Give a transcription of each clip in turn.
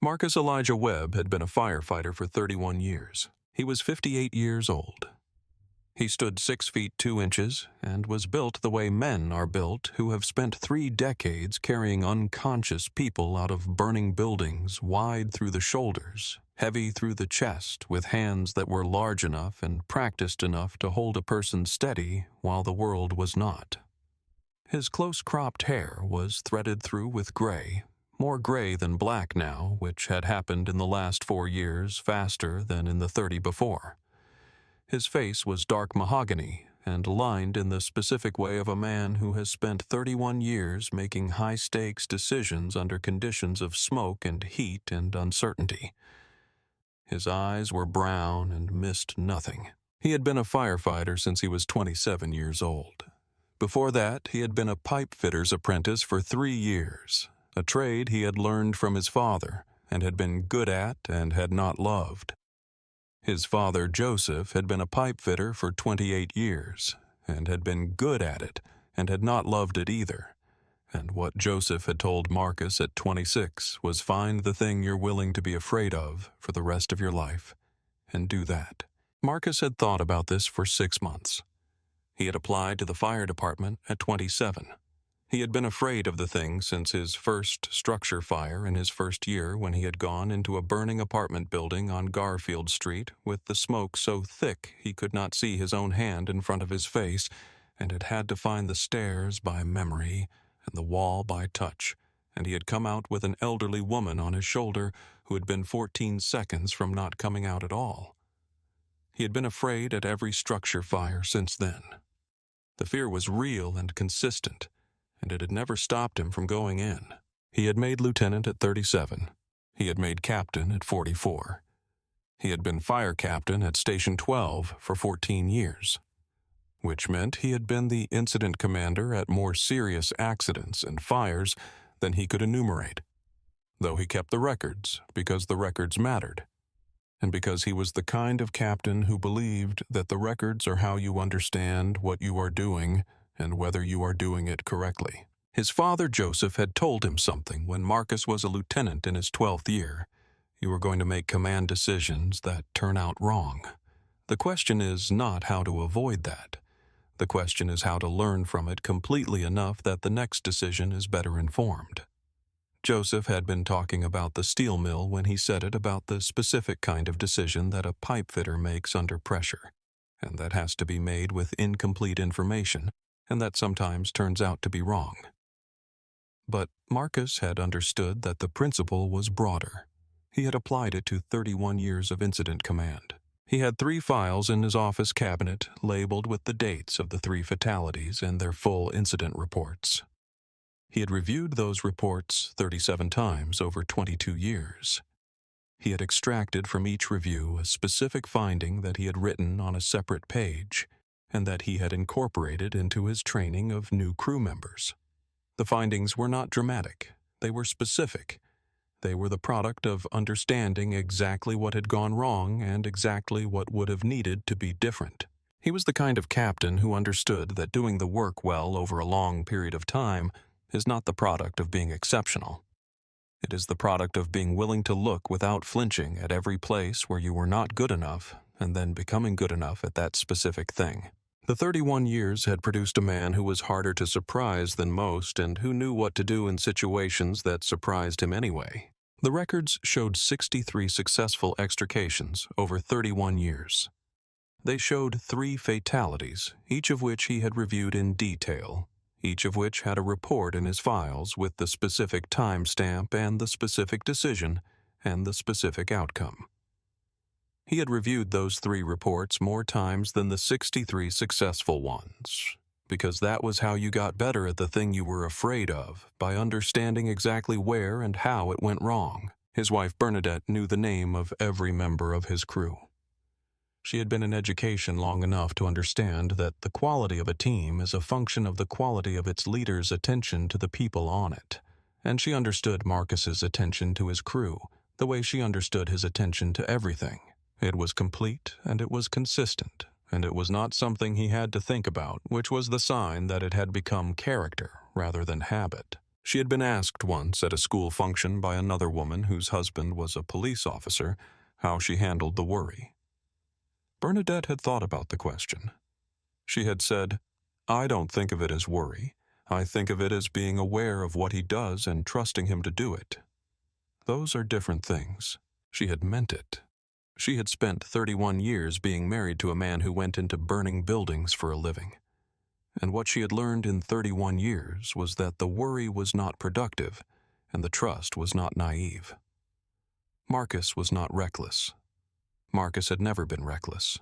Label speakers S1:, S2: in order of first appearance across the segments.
S1: Marcus Elijah Webb had been a firefighter for 31 years. He was 58 years old. He stood 6 feet 2 inches and was built the way men are built who have spent 3 decades carrying unconscious people out of burning buildings, wide through the shoulders, heavy through the chest, with hands that were large enough and practiced enough to hold a person steady while the world was not. His close-cropped hair was threaded through with gray, more gray than black now, which had happened in the last 4 years faster than in the 30 before. His face was dark mahogany and lined in the specific way of a man who has spent 31 years making high-stakes decisions under conditions of smoke and heat and uncertainty. His eyes were brown and missed nothing. He had been a firefighter since he was 27 years old. Before that, he had been a pipe fitter's apprentice for 3 years, a trade he had learned from his father and had been good at and had not loved. His father, Joseph, had been a pipe fitter for 28 years and had been good at it and had not loved it either. And what Joseph had told Marcus at 26 was find the thing you're willing to be afraid of for the rest of your life and do that. Marcus had thought about this for 6 months. He had applied to the fire department at 27. He had been afraid of the thing since his first structure fire in his first year when he had gone into a burning apartment building on Garfield Street with the smoke so thick he could not see his own hand in front of his face and had had to find the stairs by memory and the wall by touch, and he had come out with an elderly woman on his shoulder who had been 14 seconds from not coming out at all. He had been afraid at every structure fire since then. The fear was real and consistent, and it had never stopped him from going in. He had made lieutenant at 37. He had made captain at 44. He had been fire captain at Station 12 for 14 years, which meant he had been the incident commander at more serious accidents and fires than he could enumerate, though he kept the records because the records mattered, and because he was the kind of captain who believed that the records are how you understand what you are doing and whether you are doing it correctly. His father, Joseph, had told him something when Marcus was a lieutenant in his 12th year. You are going to make command decisions that turn out wrong. The question is not how to avoid that. The question is how to learn from it completely enough that the next decision is better informed. Joseph had been talking about the steel mill when he said it about the specific kind of decision that a pipe fitter makes under pressure, and that has to be made with incomplete information, and that sometimes turns out to be wrong. But Marcus had understood that the principle was broader. He had applied it to 31 years of incident command. He had 3 files in his office cabinet labeled with the dates of the 3 fatalities and their full incident reports. He had reviewed those reports 37 times over 22 years. He had extracted from each review a specific finding that he had written on a separate page and that he had incorporated into his training of new crew members. The findings were not dramatic. They were specific. They were the product of understanding exactly what had gone wrong and exactly what would have needed to be different. He was the kind of captain who understood that doing the work well over a long period of time is not the product of being exceptional. It is the product of being willing to look without flinching at every place where you were not good enough and then becoming good enough at that specific thing. The 31 years had produced a man who was harder to surprise than most and who knew what to do in situations that surprised him anyway. The records showed 63 successful extrications over 31 years. They showed 3 fatalities, each of which he had reviewed in detail, each of which had a report in his files with the specific timestamp and the specific decision and the specific outcome. He had reviewed those 3 reports more times than the 63 successful ones, because that was how you got better at the thing you were afraid of, by understanding exactly where and how it went wrong. His wife Bernadette knew the name of every member of his crew. She had been in education long enough to understand that the quality of a team is a function of the quality of its leader's attention to the people on it, and she understood Marcus's attention to his crew the way she understood his attention to everything. It was complete and it was consistent, and it was not something he had to think about, which was the sign that it had become character rather than habit. She had been asked once at a school function by another woman whose husband was a police officer how she handled the worry. Bernadette had thought about the question. She had said, "I don't think of it as worry. I think of it as being aware of what he does and trusting him to do it. Those are different things." She had meant it. She had spent 31 years being married to a man who went into burning buildings for a living. And what she had learned in 31 years was that the worry was not productive and the trust was not naive. Marcus was not reckless. Marcus had never been reckless.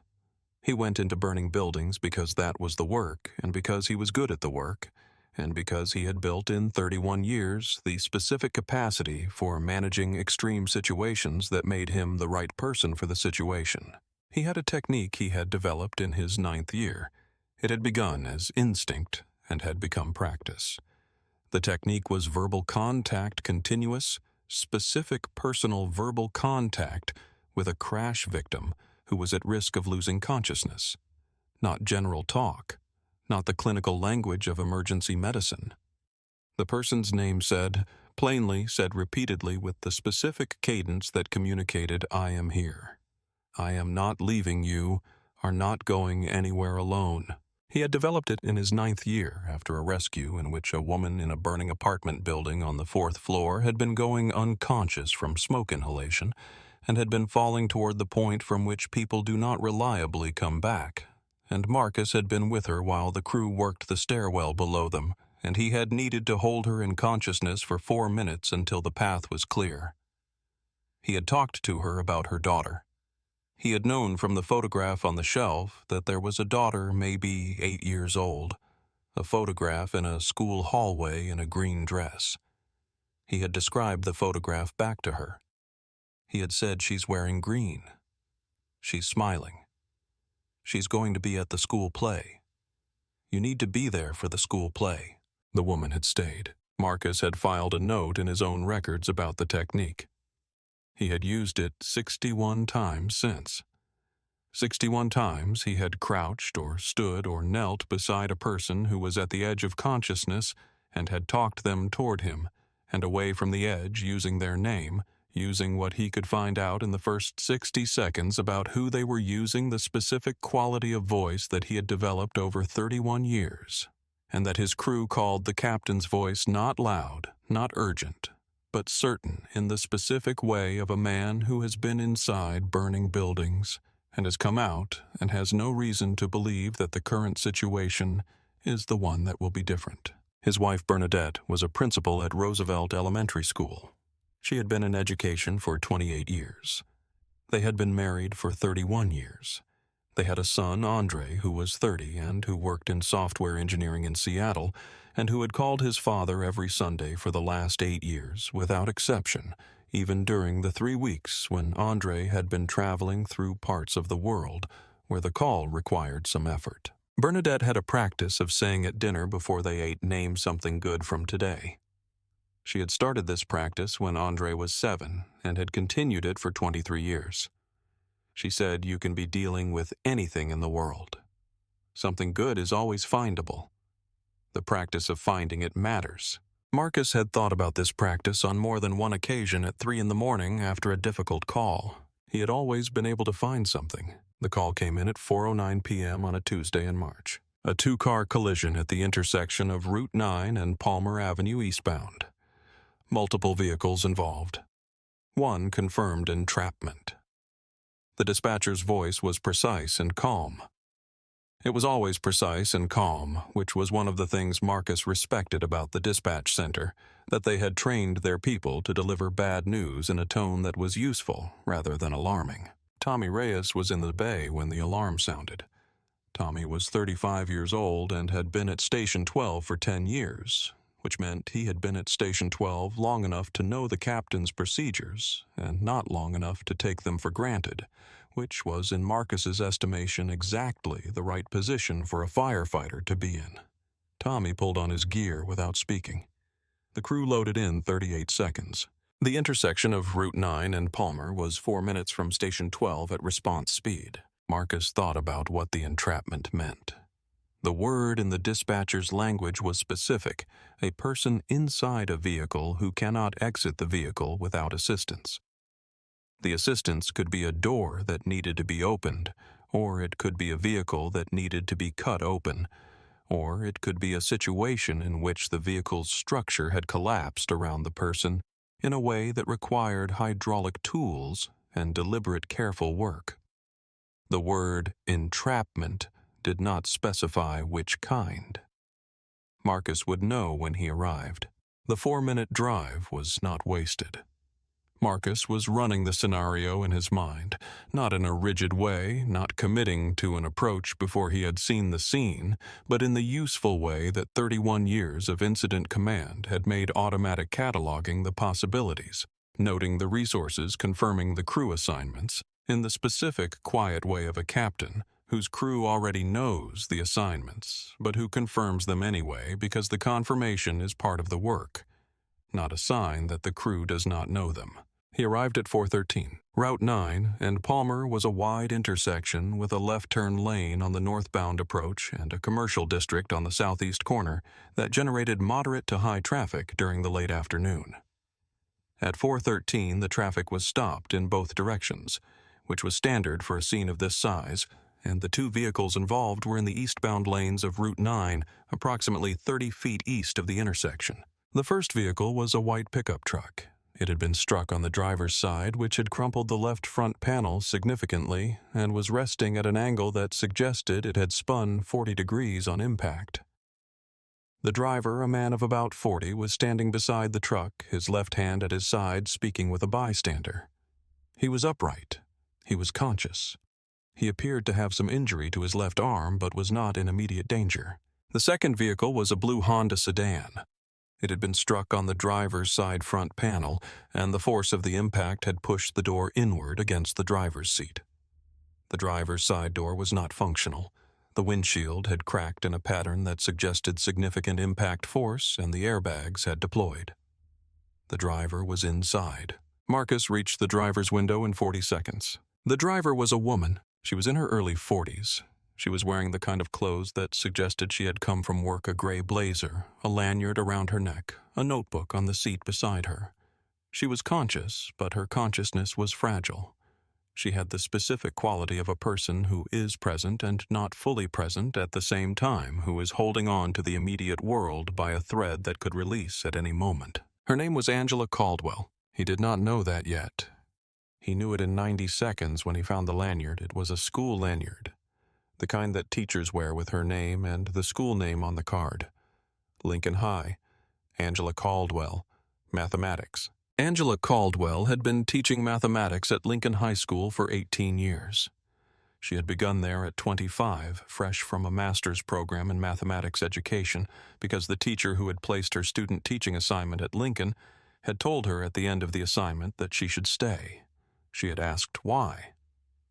S1: He went into burning buildings because that was the work, and because he was good at the work, and because he had built in 31 years the specific capacity for managing extreme situations that made him the right person for the situation. He had a technique he had developed in his 9th year. It had begun as instinct and had become practice. The technique was verbal contact, continuous, specific personal verbal contact with a crash victim who was at risk of losing consciousness. Not general talk, not the clinical language of emergency medicine. The person's name said, plainly said repeatedly with the specific cadence that communicated, "I am here. I am not leaving you, are not going anywhere alone." He had developed it in his 9th year after a rescue in which a woman in a burning apartment building on the 4th floor had been going unconscious from smoke inhalation and had been falling toward the point from which people do not reliably come back. And Marcus had been with her while the crew worked the stairwell below them, and he had needed to hold her in consciousness for 4 minutes until the path was clear. He had talked to her about her daughter. He had known from the photograph on the shelf that there was a daughter maybe 8 years old, a photograph in a school hallway in a green dress. He had described the photograph back to her. He had said, "She's wearing green. She's smiling. She's going to be at the school play. You need to be there for the school play." The woman had stayed. Marcus had filed a note in his own records about the technique. He had used it 61 times since. 61 times he had crouched or stood or knelt beside a person who was at the edge of consciousness and had talked them toward him and away from the edge using their name, using what he could find out in the first 60 seconds about who they were, using the specific quality of voice that he had developed over 31 years, and that his crew called the captain's voice not loud, not urgent, but certain in the specific way of a man who has been inside burning buildings and has come out and has no reason to believe that the current situation is the one that will be different. His wife Bernadette was a principal at Roosevelt Elementary School. She had been in education for 28 years. They had been married for 31 years. They had a son, Andre, who was 30 and who worked in software engineering in Seattle, and who had called his father every Sunday for the last 8 years, without exception, even during the 3 weeks when Andre had been traveling through parts of the world where the call required some effort. Bernadette had a practice of saying at dinner before they ate, "Name something good from today." She had started this practice when Andre was 7 and had continued it for 23 years. She said, "You can be dealing with anything in the world. Something good is always findable. The practice of finding it matters." Marcus had thought about this practice on more than one occasion at 3 in the morning after a difficult call. He had always been able to find something. The call came in at 4:09 p.m. on a Tuesday in March. A 2-car collision at the intersection of Route 9 and Palmer Avenue eastbound. Multiple vehicles involved. One confirmed entrapment. The dispatcher's voice was precise and calm. It was always precise and calm, which was one of the things Marcus respected about the dispatch center, that they had trained their people to deliver bad news in a tone that was useful rather than alarming. Tommy Reyes was in the bay when the alarm sounded. Tommy was 35 years old and had been at Station 12 for 10 years, which meant he had been at Station 12 long enough to know the captain's procedures and not long enough to take them for granted, which was in Marcus's estimation exactly the right position for a firefighter to be in. Tommy pulled on his gear without speaking. The crew loaded in 38 seconds. The intersection of Route 9 and Palmer was 4 minutes from Station 12 at response speed. Marcus thought about what the entrapment meant. The word in the dispatcher's language was specific: a person inside a vehicle who cannot exit the vehicle without assistance. The assistance could be a door that needed to be opened, or it could be a vehicle that needed to be cut open, or it could be a situation in which the vehicle's structure had collapsed around the person in a way that required hydraulic tools and deliberate careful work. The word entrapment did not specify which kind. Marcus would know when he arrived. The 4-minute drive was not wasted. Marcus was running the scenario in his mind, not in a rigid way, not committing to an approach before he had seen the scene, but in the useful way that 31 years of incident command had made automatic cataloging the possibilities, noting the resources, confirming the crew assignments, in the specific, quiet way of a captain whose crew already knows the assignments, but who confirms them anyway because the confirmation is part of the work, not a sign that the crew does not know them. He arrived at 413. Route 9 and Palmer was a wide intersection with a left-turn lane on the northbound approach and a commercial district on the southeast corner that generated moderate to high traffic during the late afternoon. At 413, the traffic was stopped in both directions, which was standard for a scene of this size, and the two vehicles involved were in the eastbound lanes of Route 9, approximately 30 feet east of the intersection. The first vehicle was a white pickup truck. It had been struck on the driver's side, which had crumpled the left front panel significantly and was resting at an angle that suggested it had spun 40 degrees on impact. The driver, a man of about 40, was standing beside the truck, his left hand at his side, speaking with a bystander. He was upright. He was conscious. He appeared to have some injury to his left arm, but was not in immediate danger. The second vehicle was a blue Honda sedan. It had been struck on the driver's side front panel, and the force of the impact had pushed the door inward against the driver's seat. The driver's side door was not functional. The windshield had cracked in a pattern that suggested significant impact force, and the airbags had deployed. The driver was inside. Marcus reached the driver's window in 40 seconds. The driver was a woman. She was in her early 40s. She was wearing the kind of clothes that suggested she had come from work: a gray blazer, a lanyard around her neck, a notebook on the seat beside her. She was conscious, but her consciousness was fragile. She had the specific quality of a person who is present and not fully present at the same time, who is holding on to the immediate world by a thread that could release at any moment. Her name was Angela Caldwell. He did not know that yet. He knew it in 90 seconds when he found the lanyard. It was a school lanyard, the kind that teachers wear with her name and the school name on the card. Lincoln High, Angela Caldwell, mathematics. Angela Caldwell had been teaching mathematics at Lincoln High School for 18 years. She had begun there at 25, fresh from a master's program in mathematics education, because the teacher who had placed her student teaching assignment at Lincoln had told her at the end of the assignment that she should stay. She had asked why.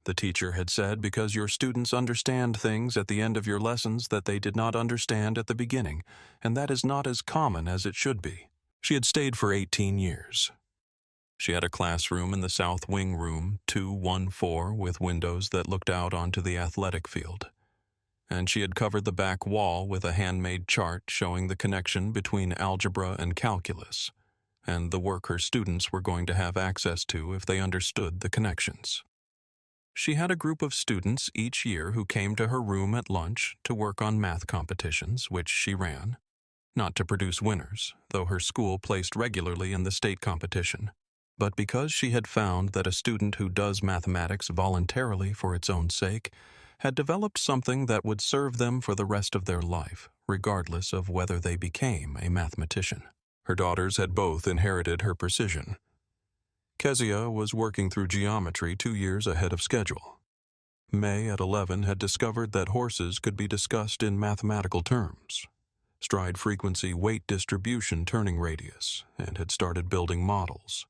S1: The teacher had said, because your students understand things at the end of your lessons that they did not understand at the beginning, and that is not as common as it should be. She had stayed for 18 years. She had a classroom in the South Wing Room 214 with windows that looked out onto the athletic field. And she had covered the back wall with a handmade chart showing the connection between algebra and calculus, and the work her students were going to have access to if they understood the connections. She had a group of students each year who came to her room at lunch to work on math competitions, which she ran, not to produce winners, though her school placed regularly in the state competition, but because she had found that a student who does mathematics voluntarily for its own sake had developed something that would serve them for the rest of their life, regardless of whether they became a mathematician. Her daughters had both inherited her precision. Kezia was working through geometry 2 years ahead of schedule. May, at 11, had discovered that horses could be discussed in mathematical terms: stride frequency, weight distribution, turning radius, and had started building models.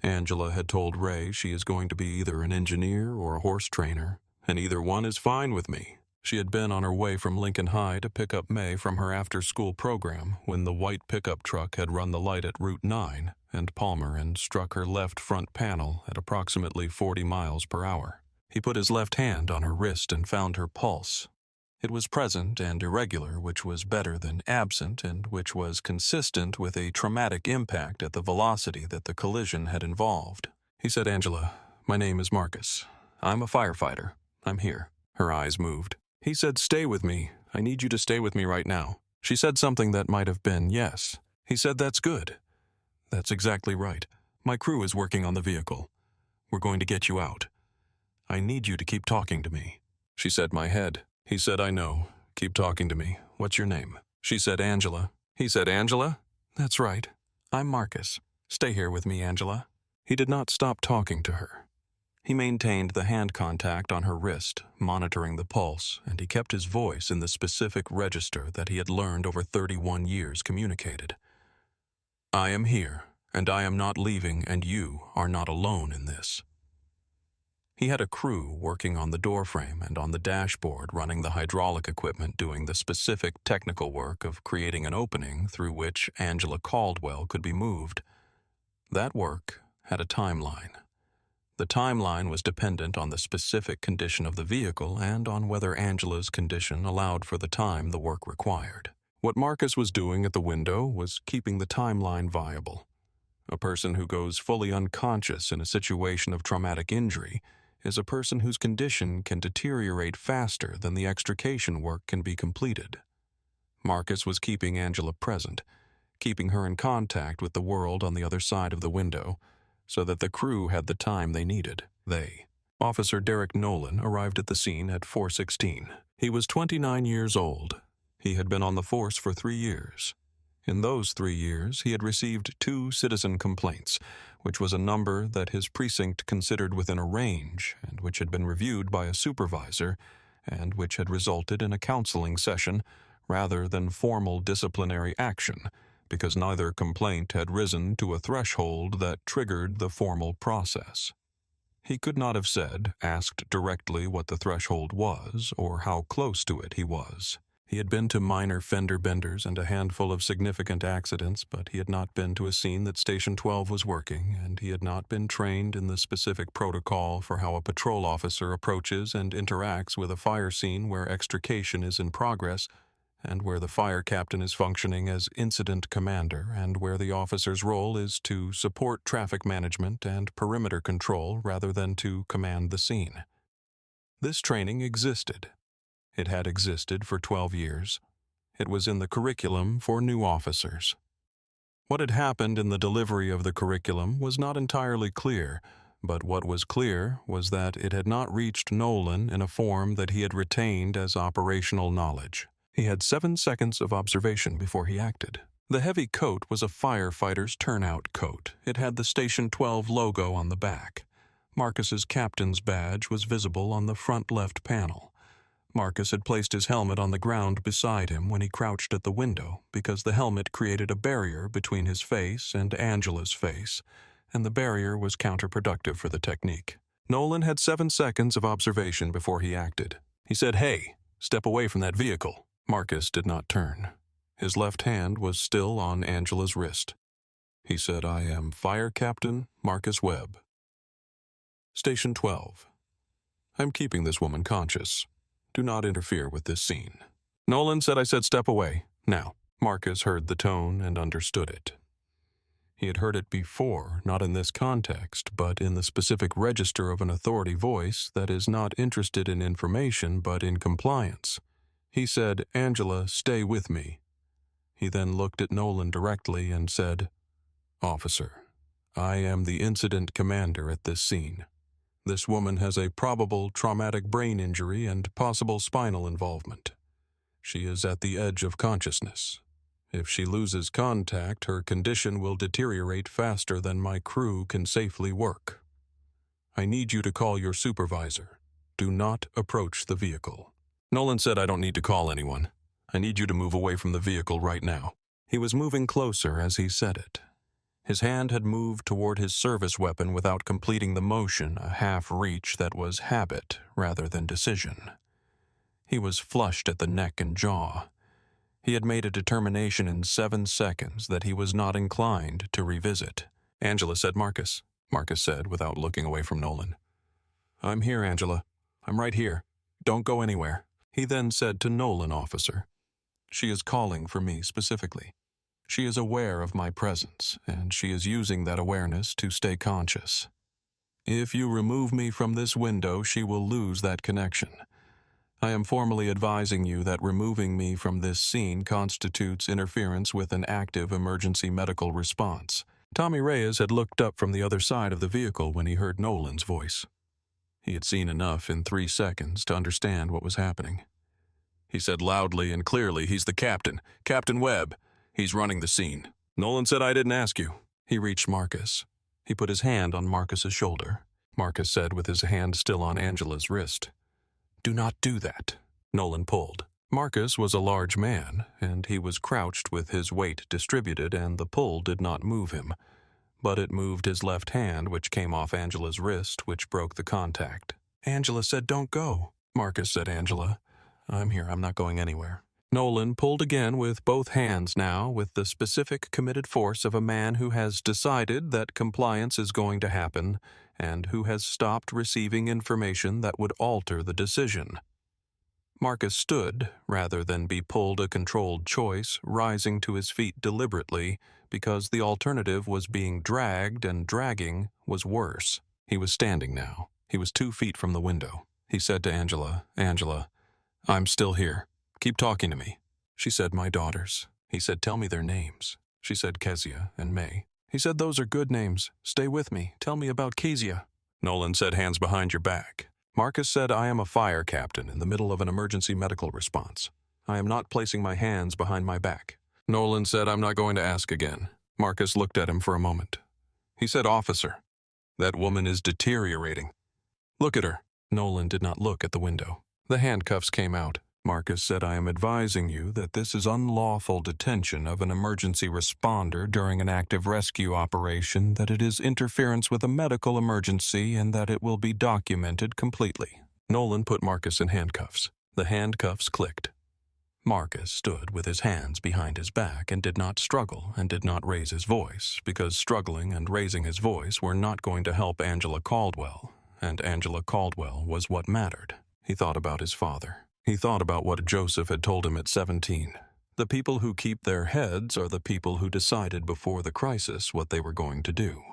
S1: Angela had told Ray she is going to be either an engineer or a horse trainer, and either one is fine with me. She had been on her way from Lincoln High to pick up May from her after-school program when the white pickup truck had run the light at Route 9 and Palmer and struck her left front panel at approximately 40 miles per hour. He put his left hand on her wrist and found her pulse. It was present and irregular, which was better than absent, and which was consistent with a traumatic impact at the velocity that the collision had involved. He said, "Angela, my name is Marcus. I'm a firefighter. I'm here." Her eyes moved. He said, "Stay with me. I need you to stay with me right now." She said something that might have been yes. He said, "That's good. That's exactly right. My crew is working on the vehicle. We're going to get you out. I need you to keep talking to me." She said, "My head." He said, "I know. Keep talking to me. What's your name?" She said, "Angela." He said, "Angela?" "That's right. I'm Marcus. Stay here with me, Angela." He did not stop talking to her. He maintained the hand contact on her wrist, monitoring the pulse, and he kept his voice in the specific register that he had learned over 31 years communicated. "I am here, and I am not leaving, and you are not alone in this." He had a crew working on the doorframe and on the dashboard, running the hydraulic equipment, doing the specific technical work of creating an opening through which Angela Caldwell could be moved. That work had a timeline. The timeline was dependent on the specific condition of the vehicle and on whether Angela's condition allowed for the time the work required. What Marcus was doing at the window was keeping the timeline viable. A person who goes fully unconscious in a situation of traumatic injury is a person whose condition can deteriorate faster than the extrication work can be completed. Marcus was keeping Angela present, keeping her in contact with the world on the other side of the window, so that the crew had the time they needed. Officer Derek Nolan arrived at the scene at 4:16. He was 29 years old. He had been on the force for 3 years. In those 3 years, he had received 2 citizen complaints, which was a number that his precinct considered within a range and which had been reviewed by a supervisor and which had resulted in a counseling session rather than formal disciplinary action, because neither complaint had risen to a threshold that triggered the formal process. He could not have asked directly what the threshold was or how close to it he was. He had been to minor fender benders and a handful of significant accidents, but he had not been to a scene that Station 12 was working, and he had not been trained in the specific protocol for how a patrol officer approaches and interacts with a fire scene where extrication is in progress, and where the fire captain is functioning as incident commander, and where the officer's role is to support traffic management and perimeter control rather than to command the scene. This training existed. It had existed for 12 years. It was in the curriculum for new officers. What had happened in the delivery of the curriculum was not entirely clear, but what was clear was that it had not reached Nolan in a form that he had retained as operational knowledge. He had 7 seconds of observation before he acted. The heavy coat was a firefighter's turnout coat. It had the Station 12 logo on the back. Marcus's captain's badge was visible on the front left panel. Marcus had placed his helmet on the ground beside him when he crouched at the window because the helmet created a barrier between his face and Angela's face, and the barrier was counterproductive for the technique. Nolan had 7 seconds of observation before he acted. He said, "Hey, step away from that vehicle." Marcus did not turn. His left hand was still on Angela's wrist. He said, "I am Fire Captain Marcus Webb." Station 12. "I'm keeping this woman conscious. Do not interfere with this scene." Nolan said, "I said step away. Now." Marcus heard the tone and understood it. He had heard it before, not in this context, but in the specific register of an authority voice that is not interested in information but in compliance. He said, "Angela, stay with me." He then looked at Nolan directly and said, "Officer, I am the incident commander at this scene. This woman has a probable traumatic brain injury and possible spinal involvement. She is at the edge of consciousness. If she loses contact, her condition will deteriorate faster than my crew can safely work. I need you to call your supervisor. Do not approach the vehicle." Nolan said, "I don't need to call anyone. I need you to move away from the vehicle right now." He was moving closer as he said it. His hand had moved toward his service weapon without completing the motion, a half-reach that was habit rather than decision. He was flushed at the neck and jaw. He had made a determination in 7 seconds that he was not inclined to revisit. Angela said, "Marcus," Marcus said without looking away from Nolan. "I'm here, Angela. I'm right here. Don't go anywhere." He then said to Nolan, "Officer, she is calling for me specifically. She is aware of my presence, and she is using that awareness to stay conscious. If you remove me from this window, she will lose that connection. I am formally advising you that removing me from this scene constitutes interference with an active emergency medical response." Tommy Reyes had looked up from the other side of the vehicle when he heard Nolan's voice. He had seen enough in 3 seconds to understand what was happening. He said loudly and clearly, "He's the captain, Captain Webb. He's running the scene." "Nolan said I didn't ask you." He reached Marcus. He put his hand on Marcus's shoulder. Marcus said with his hand still on Angela's wrist, "Do not do that." Nolan pulled. Marcus was a large man, and he was crouched with his weight distributed, and the pull did not move him. But it moved his left hand, which came off Angela's wrist, which broke the contact. "Angela said don't go." Marcus said, "Angela, I'm here. I'm not going anywhere." Nolan pulled again with both hands now, with the specific committed force of a man who has decided that compliance is going to happen and who has stopped receiving information that would alter the decision. Marcus stood, rather than be pulled a controlled choice, rising to his feet deliberately, because the alternative was being dragged, and dragging was worse. He was standing now. He was 2 feet from the window. He said to Angela, "Angela, I'm still here. Keep talking to me." She said, "My daughters." He said, "Tell me their names." She said, "Kezia and May." He said, "Those are good names. Stay with me. Tell me about Kezia." Nolan said, "Hands behind your back." Marcus said, "I am a fire captain in the middle of an emergency medical response. I am not placing my hands behind my back." Nolan said, "I'm not going to ask again." Marcus looked at him for a moment. He said, "Officer, that woman is deteriorating. Look at her." Nolan did not look at the window. The handcuffs came out. Marcus said, "I am advising you that this is unlawful detention of an emergency responder during an active rescue operation, that it is interference with a medical emergency, and that it will be documented completely." Nolan put Marcus in handcuffs. The handcuffs clicked. Marcus stood with his hands behind his back and did not struggle and did not raise his voice, because struggling and raising his voice were not going to help Angela Caldwell, and Angela Caldwell was what mattered. He thought about his father. He thought about what Joseph had told him at 17. The people who keep their heads are the people who decided before the crisis what they were going to do.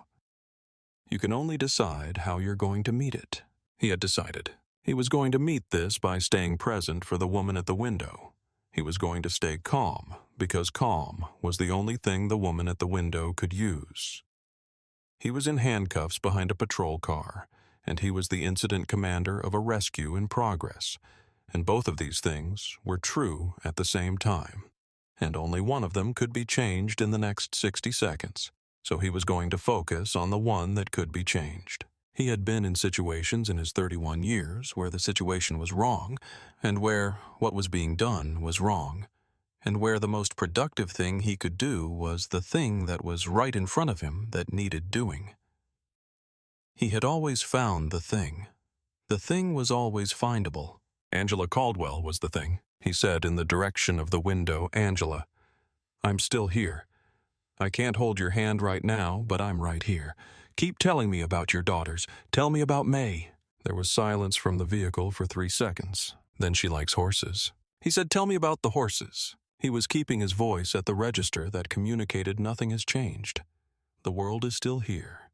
S1: You can only decide how you're going to meet it. He had decided. He was going to meet this by staying present for the woman at the window. He was going to stay calm, because calm was the only thing the woman at the window could use. He was in handcuffs behind a patrol car, and he was the incident commander of a rescue in progress. And both of these things were true at the same time, and only one of them could be changed in the next 60 seconds, so he was going to focus on the one that could be changed. He had been in situations in his 31 years where the situation was wrong, and where what was being done was wrong, and where the most productive thing he could do was the thing that was right in front of him that needed doing. He had always found the thing. The thing was always findable. Angela Caldwell was the thing. He said in the direction of the window, "Angela, I'm still here. I can't hold your hand right now, but I'm right here. Keep telling me about your daughters. Tell me about May." There was silence from the vehicle for 3 seconds. "Then she likes horses." He said, "Tell me about the horses." He was keeping his voice at the register that communicated nothing has changed. The world is still here.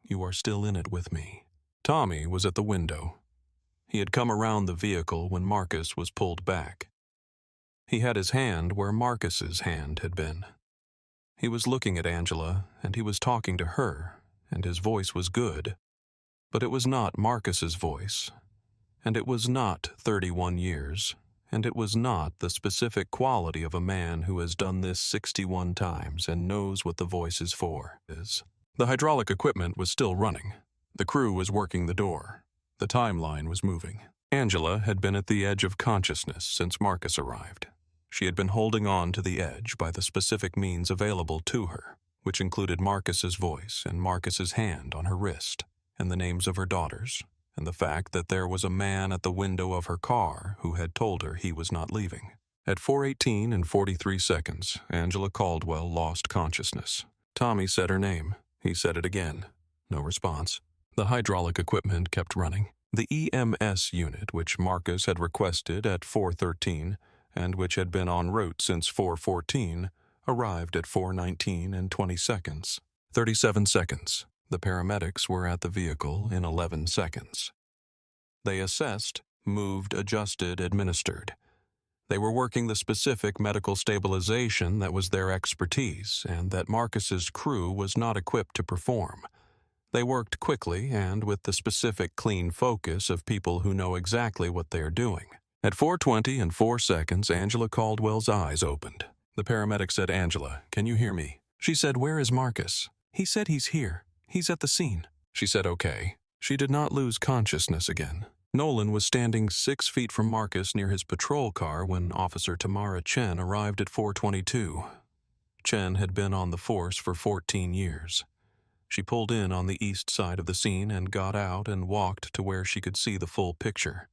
S1: You are still in it with me. Tommy was at the window. He had come around the vehicle when Marcus was pulled back. He had his hand where Marcus's hand had been. He was looking at Angela, and he was talking to her, and his voice was good. But it was not Marcus's voice, and it was not 31 years, and it was not the specific quality of a man who has done this 61 times and knows what the voice is for. The hydraulic equipment was still running. The crew was working the door. The timeline was moving. Angela had been at the edge of consciousness since Marcus arrived. She had been holding on to the edge by the specific means available to her, which included Marcus's voice and Marcus's hand on her wrist, and the names of her daughters, and the fact that there was a man at the window of her car who had told her he was not leaving. At 4:18 and 43 seconds, Angela Caldwell lost consciousness. Tommy said her name. He said it again. No response. The hydraulic equipment kept running. The EMS unit, which Marcus had requested at 4:13 and which had been en route since 4:14, arrived at 4:19 and 20 seconds. 37 seconds. The paramedics were at the vehicle in 11 seconds. They assessed, moved, adjusted, administered. They were working the specific medical stabilization that was their expertise and that Marcus's crew was not equipped to perform. They worked quickly and with the specific clean focus of people who know exactly what they are doing. At 4:20 and 4 seconds, Angela Caldwell's eyes opened. The paramedic said, "Angela, can you hear me?" She said, "Where is Marcus?" "He said he's here. He's at the scene." She said, "Okay." She did not lose consciousness again. Nolan was standing 6 feet from Marcus near his patrol car when Officer Tamara Chen arrived at 4:22. Chen had been on the force for 14 years. She pulled in on the east side of the scene and got out and walked to where she could see the full picture.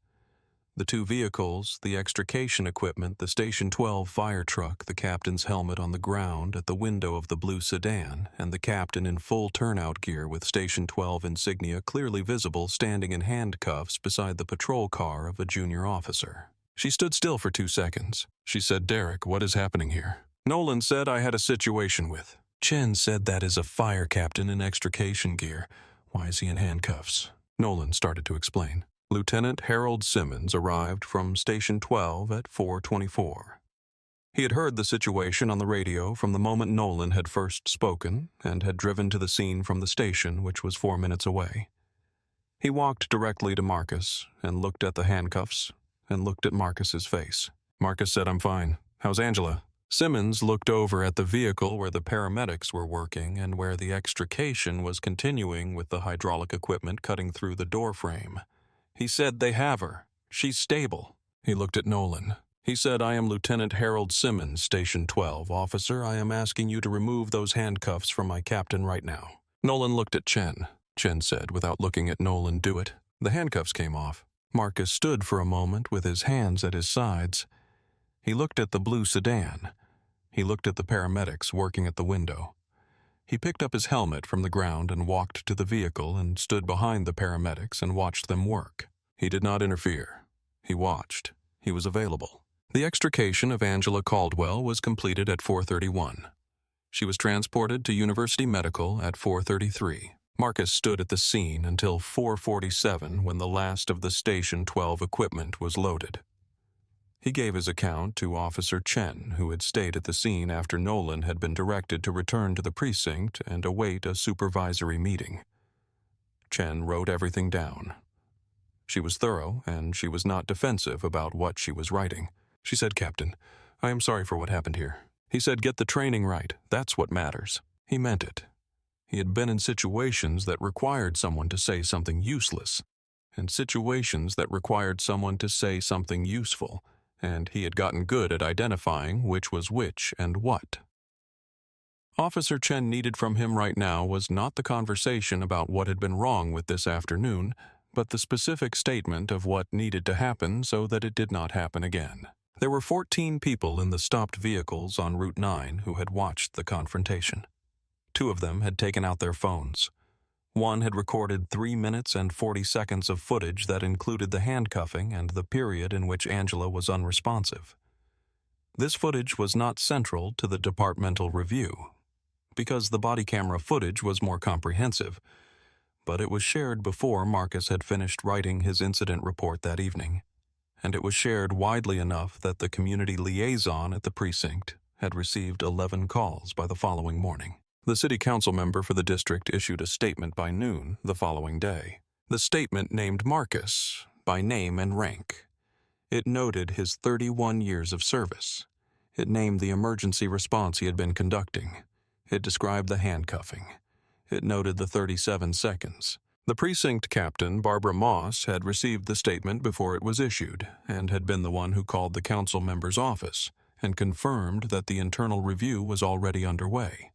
S1: The 2 vehicles, the extrication equipment, the Station 12 fire truck, the captain's helmet on the ground at the window of the blue sedan, and the captain in full turnout gear with Station 12 insignia clearly visible standing in handcuffs beside the patrol car of a junior officer. She stood still for 2 seconds. She said, "Derek, what is happening here?" Nolan said, "I had a situation with." Chen said, "That is a fire captain in extrication gear. Why is he in handcuffs?" Nolan started to explain. Lieutenant Harold Simmons arrived from Station 12 at 4:24. He had heard the situation on the radio from the moment Nolan had first spoken and had driven to the scene from the station, which was 4 minutes away. He walked directly to Marcus and looked at the handcuffs and looked at Marcus's face. Marcus said, "I'm fine. How's Angela?" Simmons looked over at the vehicle where the paramedics were working and where the extrication was continuing with the hydraulic equipment cutting through the door frame. He said, "They have her. She's stable." He looked at Nolan. He said, "I am Lieutenant Harold Simmons, Station 12. Officer, I am asking you to remove those handcuffs from my captain right now." Nolan looked at Chen. Chen said, without looking at Nolan, "Do it." The handcuffs came off. Marcus stood for a moment with his hands at his sides. He looked at the blue sedan. He looked at the paramedics working at the window. He picked up his helmet from the ground and walked to the vehicle and stood behind the paramedics and watched them work. He did not interfere. He watched. He was available. The extrication of Angela Caldwell was completed at 4:31. She was transported to University Medical at 4:33. Marcus stood at the scene until 4:47 when the last of the Station 12 equipment was loaded. He gave his account to Officer Chen, who had stayed at the scene after Nolan had been directed to return to the precinct and await a supervisory meeting. Chen wrote everything down. She was thorough, and she was not defensive about what she was writing. She said, "Captain, I am sorry for what happened here." He said, "Get the training right. That's what matters." He meant it. He had been in situations that required someone to say something useless, and situations that required someone to say something useful, and he had gotten good at identifying which was which and what. Officer Chen needed from him right now was not the conversation about what had been wrong with this afternoon, but the specific statement of what needed to happen so that it did not happen again. There were 14 people in the stopped vehicles on Route 9 who had watched the confrontation. 2 of them had taken out their phones. One had recorded 3 minutes and 40 seconds of footage that included the handcuffing and the period in which Angela was unresponsive. This footage was not central to the departmental review, because the body camera footage was more comprehensive, but it was shared before Marcus had finished writing his incident report that evening, and it was shared widely enough that the community liaison at the precinct had received 11 calls by the following morning. The city council member for the district issued a statement by noon the following day. The statement named Marcus by name and rank. It noted his 31 years of service. It named the emergency response he had been conducting. It described the handcuffing. It noted the 37 seconds. The precinct captain, Barbara Moss, had received the statement before it was issued and had been the one who called the council member's office and confirmed that the internal review was already underway.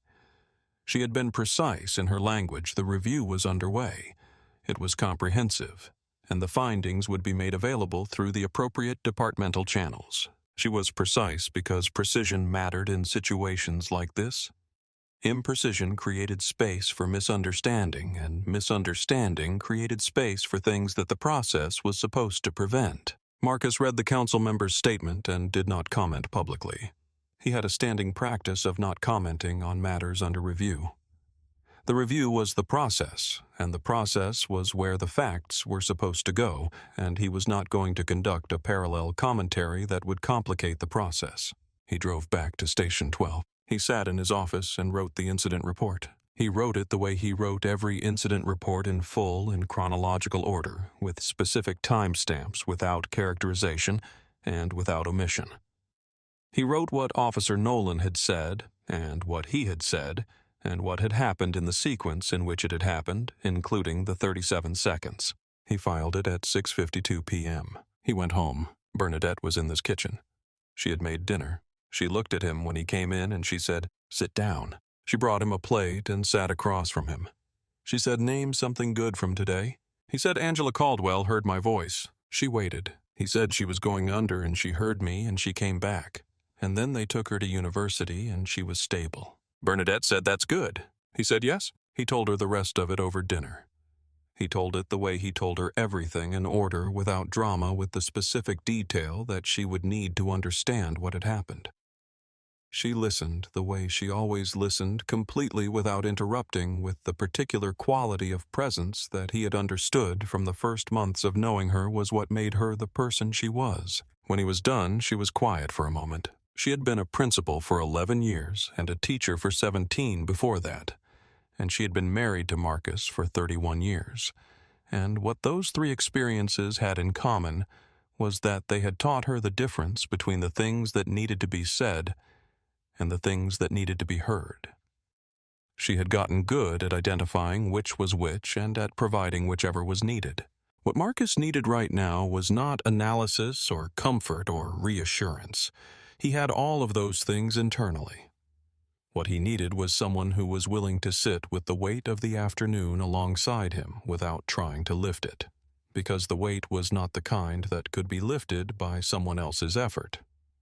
S1: She had been precise in her language. The review was underway. It was comprehensive, and the findings would be made available through the appropriate departmental channels. She was precise because precision mattered in situations like this. Imprecision created space for misunderstanding, and misunderstanding created space for things that the process was supposed to prevent. Marcus read the council member's statement and did not comment publicly. He had a standing practice of not commenting on matters under review. The review was the process, and the process was where the facts were supposed to go, and he was not going to conduct a parallel commentary that would complicate the process. He drove back to Station 12. He sat in his office and wrote the incident report. He wrote it the way he wrote every incident report in full in chronological order, with specific timestamps, without characterization, and without omission. He wrote what Officer Nolan had said, and what he had said, and what had happened in the sequence in which it had happened, including the 37 seconds. He filed it at 6:52 p.m. He went home. Bernadette was in the kitchen. She had made dinner. She looked at him when he came in and she said, "Sit down." She brought him a plate and sat across from him. She said, "Name something good from today." He said, "Angela Caldwell heard my voice. She waited. He said she was going under and she heard me and she came back. And then they took her to university and she was stable." Bernadette said, "That's good." He said, "Yes." He told her the rest of it over dinner. He told it the way he told her everything in order, without drama, with the specific detail that she would need to understand what had happened. She listened the way she always listened, completely without interrupting, with the particular quality of presence that he had understood from the first months of knowing her was what made her the person she was. When he was done, she was quiet for a moment. She had been a principal for 11 years and a teacher for 17 before that, and she had been married to Marcus for 31 years. And what those 3 experiences had in common was that they had taught her the difference between the things that needed to be said and the things that needed to be heard. She had gotten good at identifying which was which and at providing whichever was needed. What Marcus needed right now was not analysis or comfort or reassurance. He had all of those things internally. What he needed was someone who was willing to sit with the weight of the afternoon alongside him without trying to lift it, because the weight was not the kind that could be lifted by someone else's effort,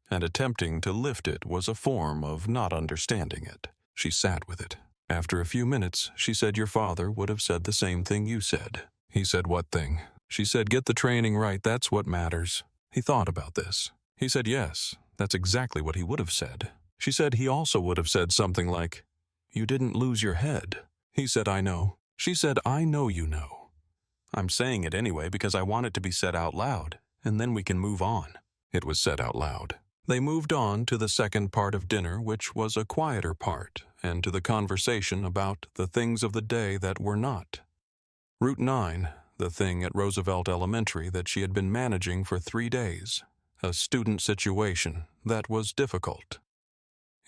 S1: and attempting to lift it was a form of not understanding it. She sat with it. After a few minutes, she said, "Your father would have said the same thing you said." He said, "What thing?" She said, "Get the training right, that's what matters." He thought about this. He said, "Yes, that's exactly what he would have said." She said he also would have said something like, "You didn't lose your head." He said, "I know." She said, "I know you know. I'm saying it anyway because I want it to be said out loud, and then we can move on." It was said out loud. They moved on to the second part of dinner, which was a quieter part, and to the conversation about the things of the day that were not. Route 9, the thing at Roosevelt Elementary that she had been managing for 3 days, a student situation that was difficult.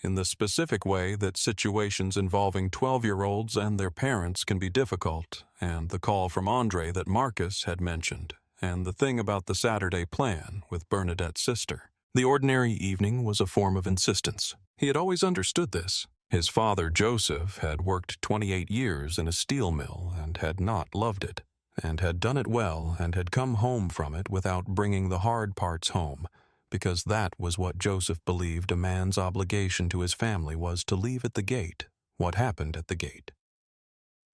S1: In the specific way that situations involving 12-year-olds and their parents can be difficult, and the call from Andre that Marcus had mentioned, and the thing about the Saturday plan with Bernadette's sister. The ordinary evening was a form of insistence. He had always understood this. His father, Joseph, had worked 28 years in a steel mill and had not loved it, and had done it well and had come home from it without bringing the hard parts home, because that was what Joseph believed a man's obligation to his family was, to leave at the gate what happened at the gate.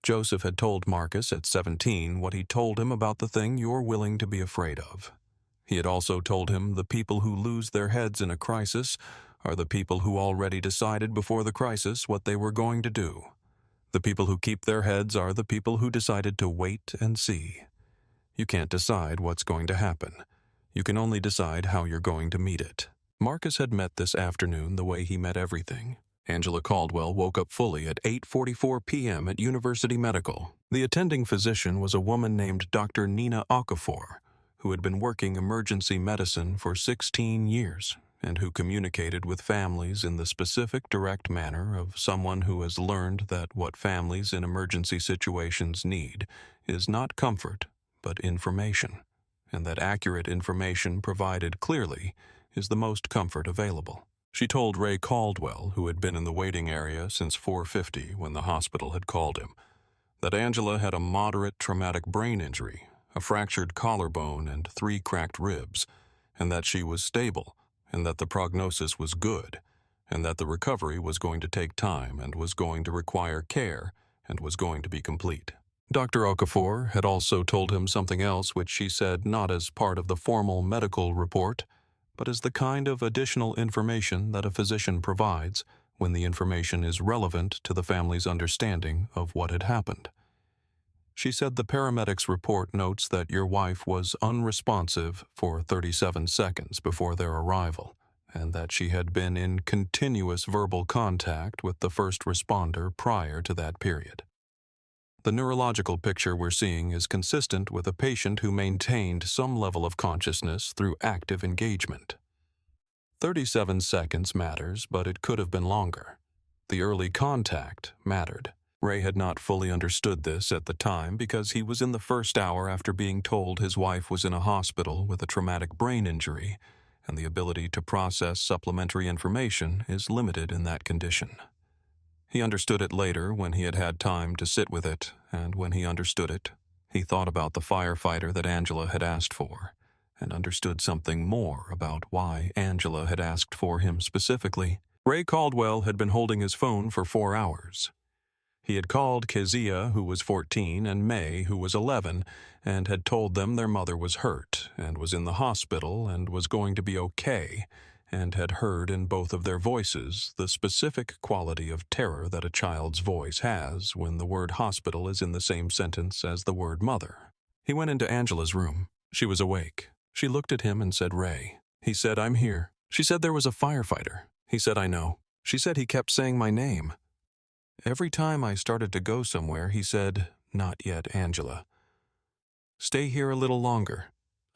S1: Joseph had told Marcus at 17 what he told him about the thing you're willing to be afraid of. He had also told him the people who lose their heads in a crisis are the people who already decided before the crisis what they were going to do. The people who keep their heads are the people who decided to wait and see. You can't decide what's going to happen. You can only decide how you're going to meet it. Marcus had met this afternoon the way he met everything. Angela Caldwell woke up fully at 8:44 p.m. at University Medical. The attending physician was a woman named Dr. Nina Okafor, who had been working emergency medicine for 16 years and who communicated with families in the specific, direct manner of someone who has learned that what families in emergency situations need is not comfort, but information, and that accurate information provided clearly is the most comfort available. She told Ray Caldwell, who had been in the waiting area since 4:50 when the hospital had called him, that Angela had a moderate traumatic brain injury, a fractured collarbone, and 3 cracked ribs, and that she was stable, and that the prognosis was good, and that the recovery was going to take time and was going to require care and was going to be complete. Dr. Okafor had also told him something else which she said not as part of the formal medical report, but as the kind of additional information that a physician provides when the information is relevant to the family's understanding of what had happened. She said the paramedics' report notes that your wife was unresponsive for 37 seconds before their arrival, and that she had been in continuous verbal contact with the first responder prior to that period. The neurological picture we're seeing is consistent with a patient who maintained some level of consciousness through active engagement. 37 seconds matters, but it could have been longer. The early contact mattered. Ray had not fully understood this at the time because he was in the first hour after being told his wife was in a hospital with a traumatic brain injury, and the ability to process supplementary information is limited in that condition. He understood it later when he had had time to sit with it, and when he understood it, he thought about the firefighter that Angela had asked for, and understood something more about why Angela had asked for him specifically. Ray Caldwell had been holding his phone for 4 hours. He had called Kezia, who was 14, and May, who was 11, and had told them their mother was hurt and was in the hospital and was going to be okay, and had heard in both of their voices the specific quality of terror that a child's voice has when the word hospital is in the same sentence as the word mother. He went into Angela's room. She was awake. She looked at him and said, "Ray." He said, "I'm here." She said there was a firefighter. He said, "I know." She said he kept saying my name. Every time I started to go somewhere, he said, "Not yet, Angela. Stay here a little longer.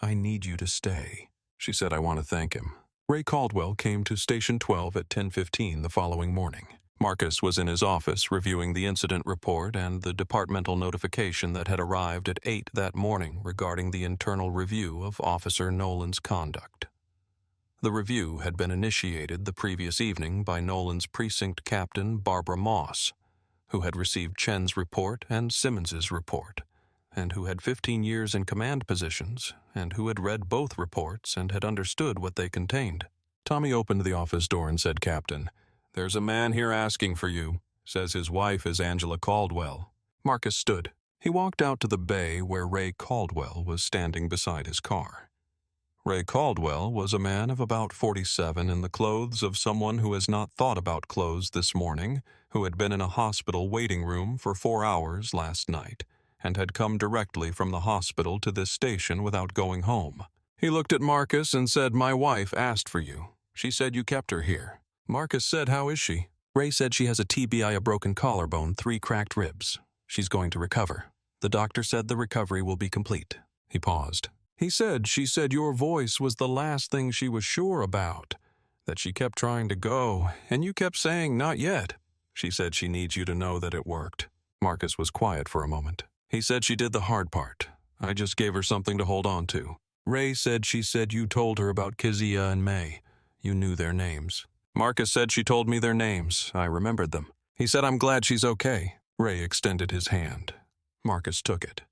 S1: I need you to stay." She said, "I want to thank him." Ray Caldwell came to Station 12 at 10:15 the following morning. Marcus was in his office reviewing the incident report and the departmental notification that had arrived at 8 that morning regarding the internal review of Officer Nolan's conduct. The review had been initiated the previous evening by Nolan's precinct captain, Barbara Moss, who had received Chen's report and Simmons's report, and who had 15 years in command positions, and who had read both reports and had understood what they contained. Tommy opened the office door and said, "Captain, there's a man here asking for you. Says his wife is Angela Caldwell." Marcus stood. He walked out to the bay where Ray Caldwell was standing beside his car. Ray Caldwell was a man of about 47 in the clothes of someone who has not thought about clothes this morning, who had been in a hospital waiting room for 4 hours last night, and had come directly from the hospital to this station without going home. He looked at Marcus and said, "My wife asked for you. She said you kept her here." Marcus said, "How is she?" Ray said she has a TBI, a broken collarbone, 3 cracked ribs. She's going to recover. The doctor said the recovery will be complete. He paused. She said your voice was the last thing she was sure about, that she kept trying to go, and you kept saying, 'Not yet.' She said she needs you to know that it worked." Marcus was quiet for a moment. He said she did the hard part. I just gave her something to hold on to. Ray said she said you told her about Kezia and May. You knew their names. Marcus said she told me their names. I remembered them. He said, "I'm glad she's okay." Ray extended his hand. Marcus took it.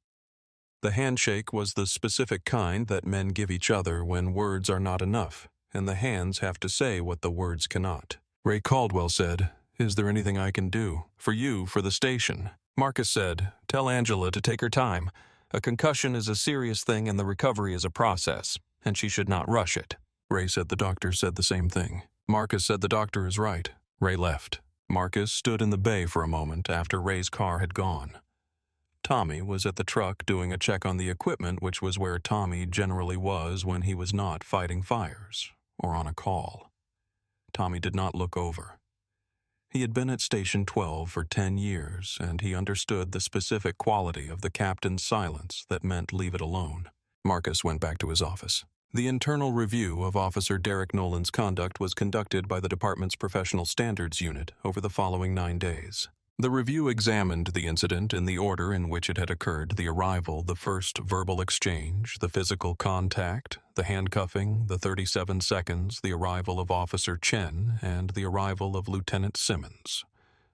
S1: The handshake was the specific kind that men give each other when words are not enough, and the hands have to say what the words cannot. Ray Caldwell said, "Is there anything I can do? For you, for the station?" Marcus said, "Tell Angela to take her time. A concussion is a serious thing and the recovery is a process, and she should not rush it." Ray said the doctor said the same thing. Marcus said the doctor is right. Ray left. Marcus stood in the bay for a moment after Ray's car had gone. Tommy was at the truck doing a check on the equipment, which was where Tommy generally was when he was not fighting fires or on a call. Tommy did not look over. He had been at Station 12 for 10 years, and he understood the specific quality of the captain's silence that meant leave it alone. Marcus went back to his office. The internal review of Officer Derek Nolan's conduct was conducted by the department's Professional Standards Unit over the following 9 days. The review examined the incident in the order in which it had occurred: the arrival, the first verbal exchange, the physical contact, the handcuffing, the 37 seconds, the arrival of Officer Chen, and the arrival of Lieutenant Simmons.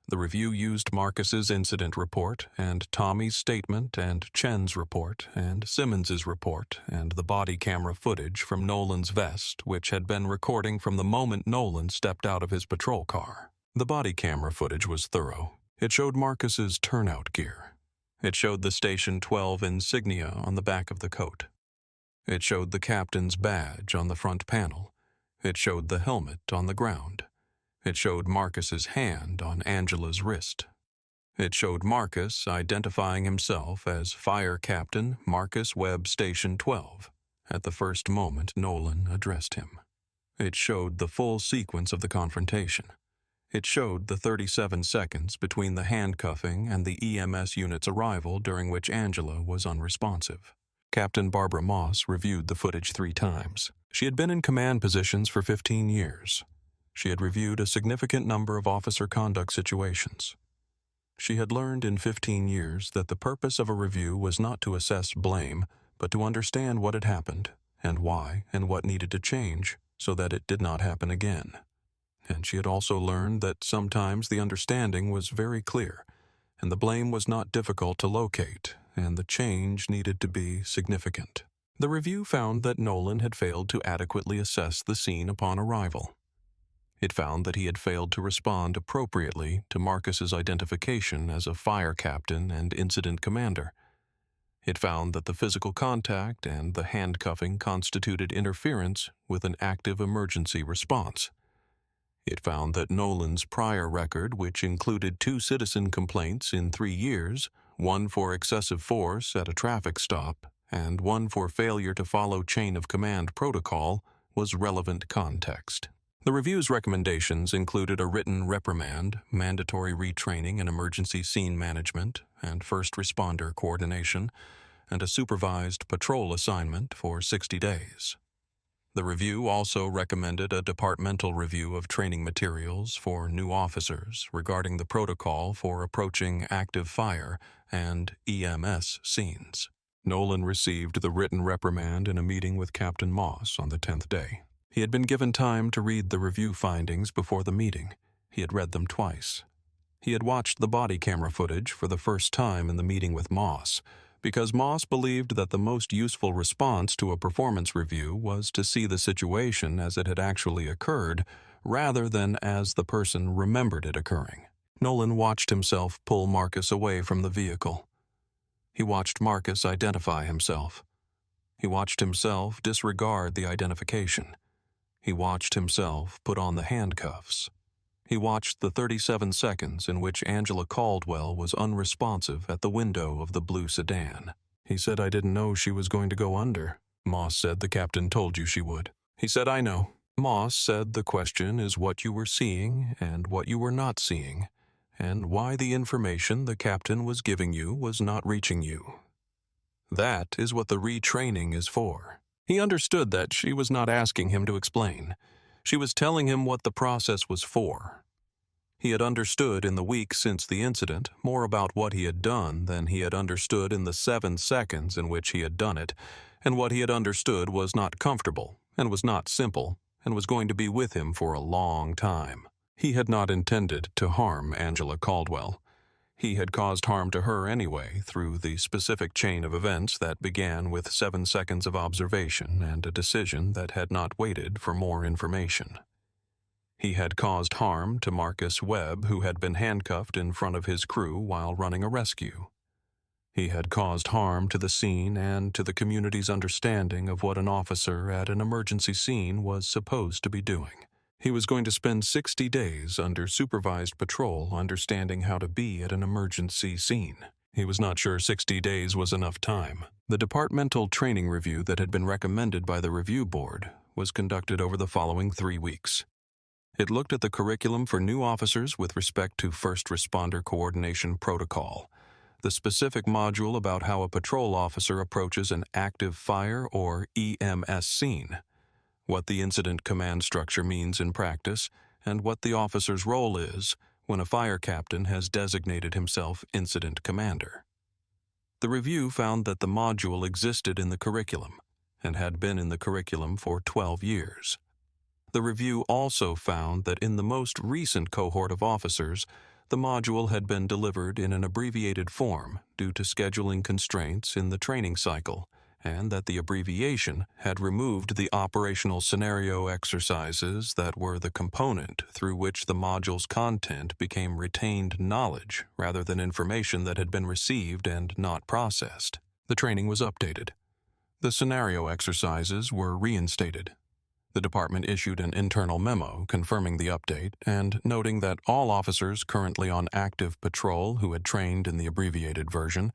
S1: The review used Marcus's incident report and Tommy's statement and Chen's report and Simmons's report and the body camera footage from Nolan's vest, which had been recording from the moment Nolan stepped out of his patrol car. The body camera footage was thorough. It showed Marcus's turnout gear. It showed the Station 12 insignia on the back of the coat. It showed the captain's badge on the front panel. It showed the helmet on the ground. It showed Marcus's hand on Angela's wrist. It showed Marcus identifying himself as Fire Captain Marcus Webb Station 12 at the first moment Nolan addressed him. It showed the full sequence of the confrontation. It showed the 37 seconds between the handcuffing and the EMS unit's arrival during which Angela was unresponsive. Captain Barbara Moss reviewed the footage 3 times. She had been in command positions for 15 years. She had reviewed a significant number of officer conduct situations. She had learned in 15 years that the purpose of a review was not to assess blame, but to understand what had happened, and why, and what needed to change, so that it did not happen again. And she had also learned that sometimes the understanding was very clear, and the blame was not difficult to locate, and the change needed to be significant. The review found that Nolan had failed to adequately assess the scene upon arrival. It found that he had failed to respond appropriately to Marcus's identification as a fire captain and incident commander. It found that the physical contact and the handcuffing constituted interference with an active emergency response. It found that Nolan's prior record, which included 2 citizen complaints in 3 years, 1 for excessive force at a traffic stop and 1 for failure to follow chain of command protocol, was relevant context. The review's recommendations included a written reprimand, mandatory retraining in emergency scene management and first responder coordination, and a supervised patrol assignment for 60 days. The review also recommended a departmental review of training materials for new officers regarding the protocol for approaching active fire and EMS scenes. Nolan received the written reprimand in a meeting with Captain Moss on the 10th day. He had been given time to read the review findings before the meeting. He had read them twice. He had watched the body camera footage for the first time in the meeting with Moss, because Moss believed that the most useful response to a performance review was to see the situation as it had actually occurred, rather than as the person remembered it occurring. Nolan watched himself pull Marcus away from the vehicle. He watched Marcus identify himself. He watched himself disregard the identification. He watched himself put on the handcuffs. He watched the 37 seconds in which Angela Caldwell was unresponsive at the window of the blue sedan. He said, "I didn't know she was going to go under." Moss said, "The captain told you she would." He said, "I know." Moss said, "The question is what you were seeing and what you were not seeing, and why the information the captain was giving you was not reaching you. That is what the retraining is for." He understood that she was not asking him to explain. She was telling him what the process was for. He had understood in the weeks since the incident more about what he had done than he had understood in the 7 seconds in which he had done it, and what he had understood was not comfortable, and was not simple, and was going to be with him for a long time. He had not intended to harm Angela Caldwell. He had caused harm to her anyway through the specific chain of events that began with 7 seconds of observation and a decision that had not waited for more information. He had caused harm to Marcus Webb, who had been handcuffed in front of his crew while running a rescue. He had caused harm to the scene and to the community's understanding of what an officer at an emergency scene was supposed to be doing. He was going to spend 60 days under supervised patrol understanding how to be at an emergency scene. He was not sure 60 days was enough time. The departmental training review that had been recommended by the review board was conducted over the following 3 weeks. It looked at the curriculum for new officers with respect to first responder coordination protocol, the specific module about how a patrol officer approaches an active fire or EMS scene, what the incident command structure means in practice, and what the officer's role is when a fire captain has designated himself incident commander. The review found that the module existed in the curriculum and had been in the curriculum for 12 years. The review also found that in the most recent cohort of officers, the module had been delivered in an abbreviated form due to scheduling constraints in the training cycle, and that the abbreviation had removed the operational scenario exercises that were the component through which the module's content became retained knowledge rather than information that had been received and not processed. The training was updated. The scenario exercises were reinstated. The department issued an internal memo confirming the update and noting that all officers currently on active patrol who had trained in the abbreviated version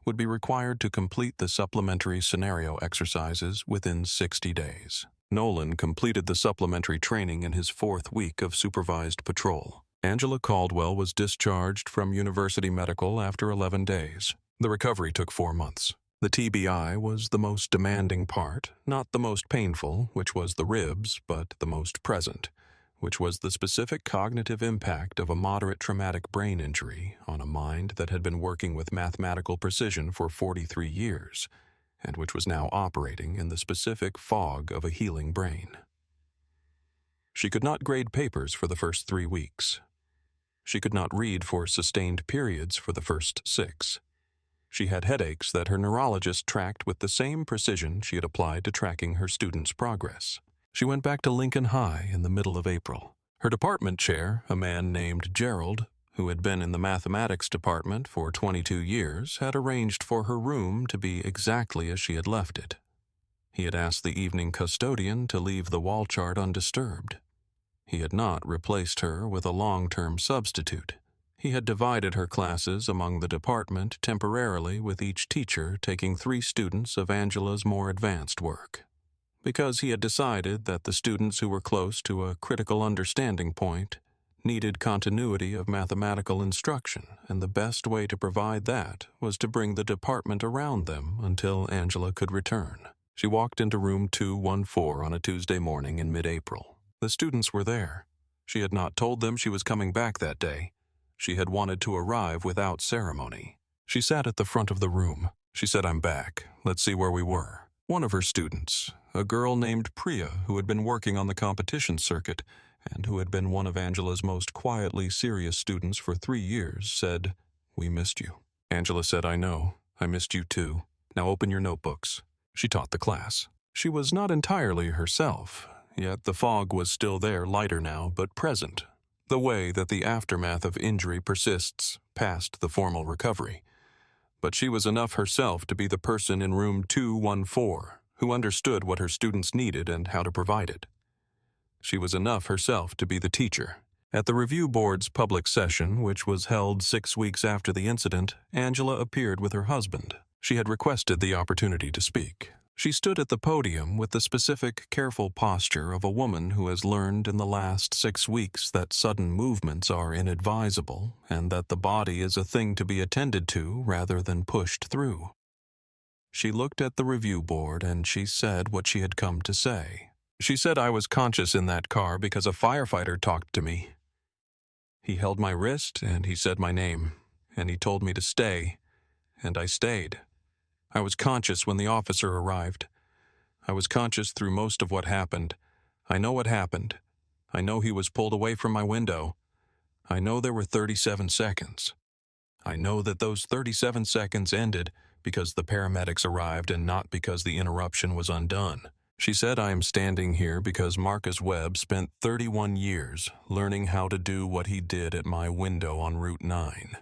S1: would be required to complete the supplementary scenario exercises within 60 days. Nolan completed the supplementary training in his 4th week of supervised patrol. Angela Caldwell was discharged from University Medical after 11 days. The recovery took 4 months. The TBI was the most demanding part, not the most painful, which was the ribs, but the most present, which was the specific cognitive impact of a moderate traumatic brain injury on a mind that had been working with mathematical precision for 43 years, and which was now operating in the specific fog of a healing brain. She could not grade papers for the first 3 weeks. She could not read for sustained periods for the first 6. She had headaches that her neurologist tracked with the same precision she had applied to tracking her students' progress. She went back to Lincoln High in the middle of April. Her department chair, a man named Gerald, who had been in the mathematics department for 22 years, had arranged for her room to be exactly as she had left it. He had asked the evening custodian to leave the wall chart undisturbed. He had not replaced her with a long-term substitute. He had divided her classes among the department temporarily, with each teacher taking 3 students of Angela's more advanced work, because he had decided that the students who were close to a critical understanding point needed continuity of mathematical instruction, and the best way to provide that was to bring the department around them until Angela could return. She walked into room 214 on a Tuesday morning in mid-April. The students were there. She had not told them she was coming back that day. She had wanted to arrive without ceremony. She sat at the front of the room. She said, "I'm back. Let's see where we were." One of her students, a girl named Priya, who had been working on the competition circuit and who had been one of Angela's most quietly serious students for 3 years, said, "We missed you." Angela said, "I know. I missed you too. Now open your notebooks." She taught the class. She was not entirely herself, yet the fog was still there, lighter now, but present. The way that the aftermath of injury persists past the formal recovery. But she was enough herself to be the person in room 214 who understood what her students needed and how to provide it. She was enough herself to be the teacher. At the review board's public session, which was held 6 weeks after the incident, Angela appeared with her husband. She had requested the opportunity to speak. She stood at the podium with the specific, careful posture of a woman who has learned in the last 6 weeks that sudden movements are inadvisable and that the body is a thing to be attended to rather than pushed through. She looked at the review board and she said what she had come to say. She said, "I was conscious in that car because a firefighter talked to me. He held my wrist and he said my name, and he told me to stay, and I stayed. I was conscious when the officer arrived. I was conscious through most of what happened. I know what happened. I know he was pulled away from my window. I know there were 37 seconds. I know that those 37 seconds ended because the paramedics arrived and not because the interruption was undone." She said, "I am standing here because Marcus Webb spent 31 years learning how to do what he did at my window on Route 9.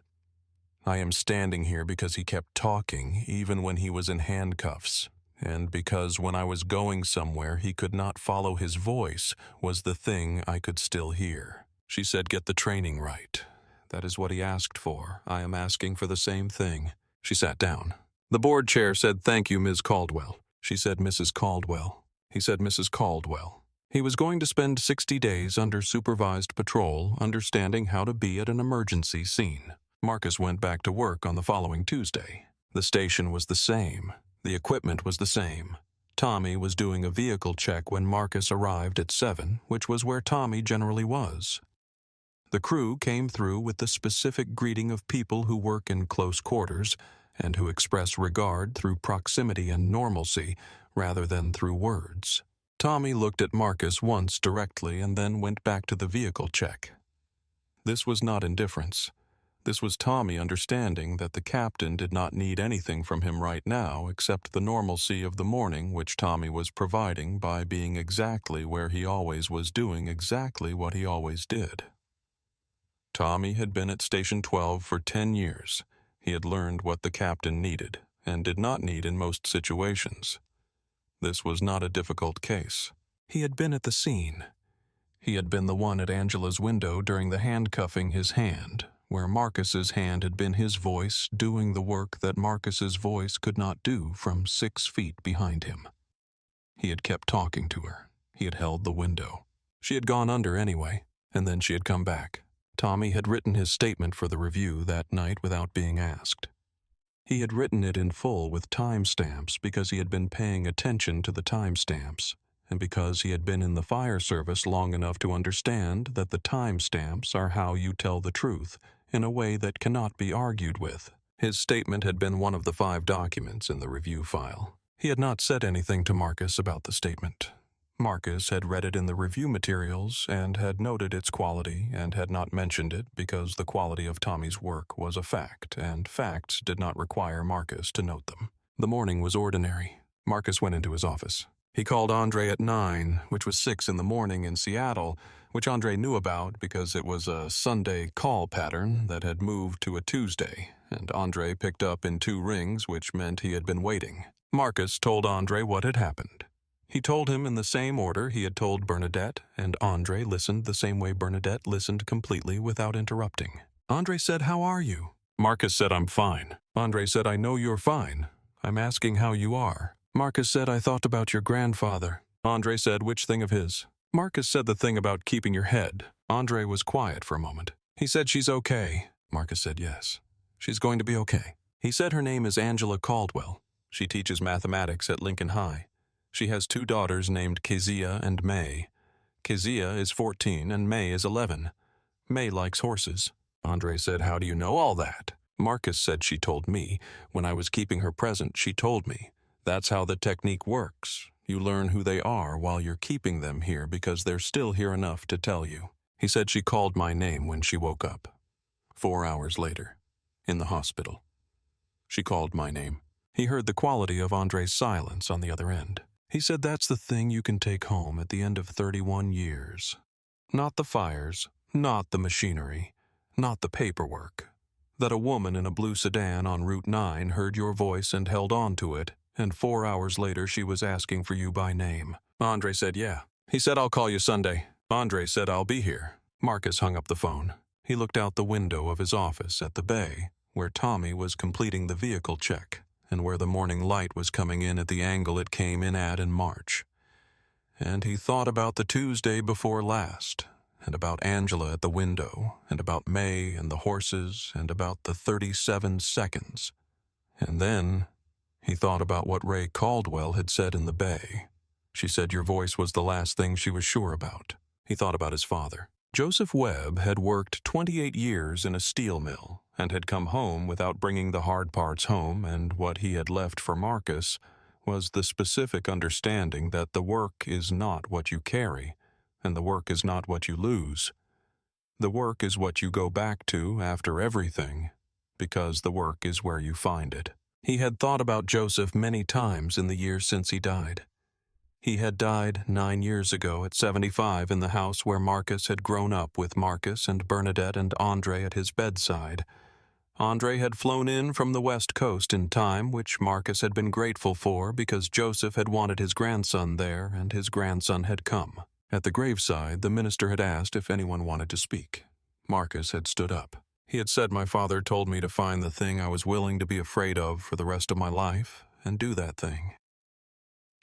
S1: I am standing here because he kept talking even when he was in handcuffs, and because when I was going somewhere he could not follow his voice was the thing I could still hear." She said, "Get the training right. That is what he asked for. I am asking for the same thing." She sat down. The board chair said, "Thank you, Ms. Caldwell." She said, "Mrs. Caldwell." He said, "Mrs. Caldwell." He was going to spend 60 days under supervised patrol, understanding how to be at an emergency scene. Marcus went back to work on the following Tuesday. The station was the same. The equipment was the same. Tommy was doing a vehicle check when Marcus arrived at 7, which was where Tommy generally was. The crew came through with the specific greeting of people who work in close quarters and who express regard through proximity and normalcy rather than through words. Tommy looked at Marcus once directly and then went back to the vehicle check. This was not indifference. This was Tommy understanding that the captain did not need anything from him right now except the normalcy of the morning which Tommy was providing by being exactly where he always was doing exactly what he always did. Tommy had been at Station 12 for 10 years. He had learned what the captain needed and did not need in most situations. This was not a difficult case. He had been at the scene. He had been the one at Angela's window during the handcuffing his hand, where Marcus's hand had been his voice doing the work that Marcus's voice could not do from 6 feet behind him. He had kept talking to her. He had held the window. She had gone under anyway, and then she had come back. Tommy had written his statement for the review that night without being asked. He had written it in full with timestamps because he had been paying attention to the timestamps, and because he had been in the fire service long enough to understand that the timestamps are how you tell the truth in a way that cannot be argued with. His statement had been one of the 5 documents in the review file. He had not said anything to Marcus about the statement. Marcus had read it in the review materials and had noted its quality and had not mentioned it because the quality of Tommy's work was a fact, and facts did not require Marcus to note them. The morning was ordinary. Marcus went into his office. He called Andre at 9, which was 6 in the morning in Seattle, which Andre knew about because it was a Sunday call pattern that had moved to a Tuesday, and Andre picked up in 2 rings, which meant he had been waiting. Marcus told Andre what had happened. He told him in the same order he had told Bernadette, and Andre listened the same way Bernadette listened completely without interrupting. Andre said, "How are you?" Marcus said, "I'm fine." Andre said, "I know you're fine. I'm asking how you are." Marcus said, "I thought about your grandfather." Andre said, "Which thing of his?" Marcus said the thing about keeping your head. Andre was quiet for a moment. He said, "She's okay." Marcus said, "Yes, she's going to be okay." He said her name is Angela Caldwell. She teaches mathematics at Lincoln High. She has 2 daughters named Kezia and May. Kezia is 14 and May is 11. May likes horses. Andre said, "How do you know all that?" Marcus said, "She told me. When I was keeping her present, she told me. That's how the technique works. You learn who they are while you're keeping them here because they're still here enough to tell you." He said she called my name when she woke up. 4 hours later, in the hospital. She called my name. He heard the quality of Andre's silence on the other end. He said that's the thing you can take home at the end of 31 years. Not the fires, not the machinery, not the paperwork. That a woman in a blue sedan on Route 9 heard your voice and held on to it, and 4 hours later she was asking for you by name. Andre said, "Yeah." He said, "I'll call you Sunday." Andre said, "I'll be here." Marcus hung up the phone. He looked out the window of his office at the bay, where Tommy was completing the vehicle check, and where the morning light was coming in at the angle it came in at in March. And he thought about the Tuesday before last, and about Angela at the window, and about May and the horses, and about the 37 seconds. And then he thought about what Ray Caldwell had said in the bay. She said your voice was the last thing she was sure about. He thought about his father. Joseph Webb had worked 28 years in a steel mill and had come home without bringing the hard parts home, and what he had left for Marcus was the specific understanding that the work is not what you carry, and the work is not what you lose. The work is what you go back to after everything, because the work is where you find it. He had thought about Joseph many times in the years since he died. He had died 9 years ago at 75 in the house where Marcus had grown up with Marcus and Bernadette and Andre at his bedside. Andre had flown in from the West Coast in time, which Marcus had been grateful for because Joseph had wanted his grandson there, and his grandson had come. At the graveside, the minister had asked if anyone wanted to speak. Marcus had stood up. He had said, "My father told me to find the thing I was willing to be afraid of for the rest of my life and do that thing.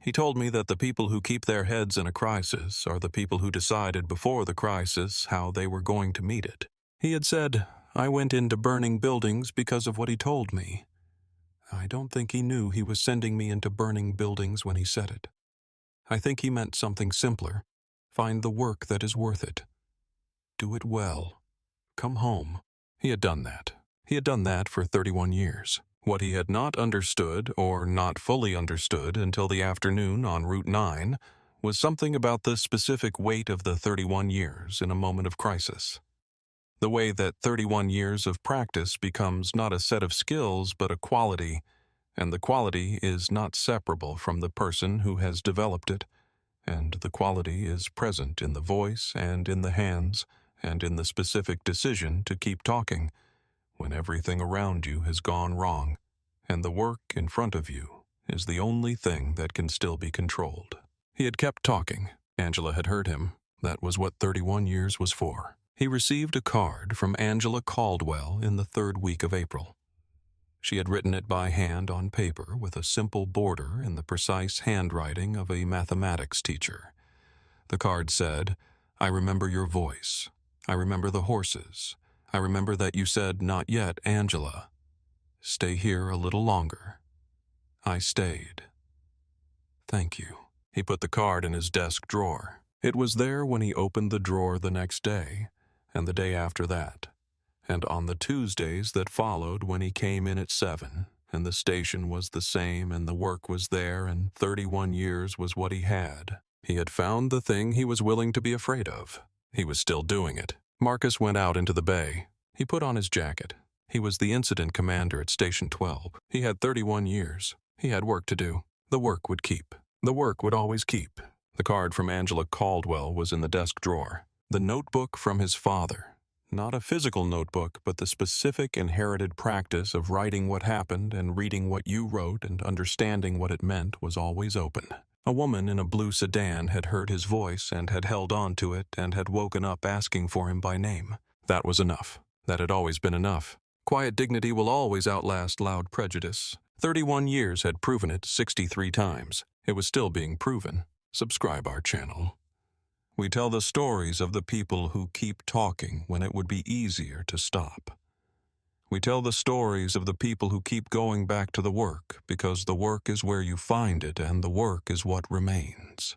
S1: He told me that the people who keep their heads in a crisis are the people who decided before the crisis how they were going to meet it." He had said, "I went into burning buildings because of what he told me." I don't think he knew he was sending me into burning buildings when he said it. I think he meant something simpler. Find the work that is worth it. Do it well. Come home. He had done that. He had done that for 31 years. What he had not understood, or not fully understood until the afternoon on Route 9, was something about the specific weight of the 31 years in a moment of crisis. The way that 31 years of practice becomes not a set of skills but a quality, and the quality is not separable from the person who has developed it, and the quality is present in the voice and in the hands and in the specific decision to keep talking when everything around you has gone wrong, and the work in front of you is the only thing that can still be controlled. He had kept talking. Angela had heard him. That was what 31 years was for. He received a card from Angela Caldwell in the 3rd week of April. She had written it by hand on paper with a simple border in the precise handwriting of a mathematics teacher. The card said, "I remember your voice. I remember the horses. I remember that you said, 'Not yet, Angela. Stay here a little longer.' I stayed. Thank you." He put the card in his desk drawer. It was there when he opened the drawer the next day, and the day after that, and on the Tuesdays that followed when he came in at 7, and the station was the same, and the work was there, and 31 years was what he had. He had found the thing he was willing to be afraid of. He was still doing it. Marcus went out into the bay. He put on his jacket. He was the incident commander at Station 12. He had 31 years. He had work to do. The work would keep. The work would always keep. The card from Angela Caldwell was in the desk drawer. The notebook from his father. Not a physical notebook, but the specific inherited practice of writing what happened and reading what you wrote and understanding what it meant was always open. A woman in a blue sedan had heard his voice and had held on to it and had woken up asking for him by name. That was enough. That had always been enough. Quiet dignity will always outlast loud prejudice. 31 years had proven it 63 times. It was still being proven. Subscribe our channel. We tell the stories of the people who keep talking when it would be easier to stop. We tell the stories of the people who keep going back to the work because the work is where you find it and the work is what remains.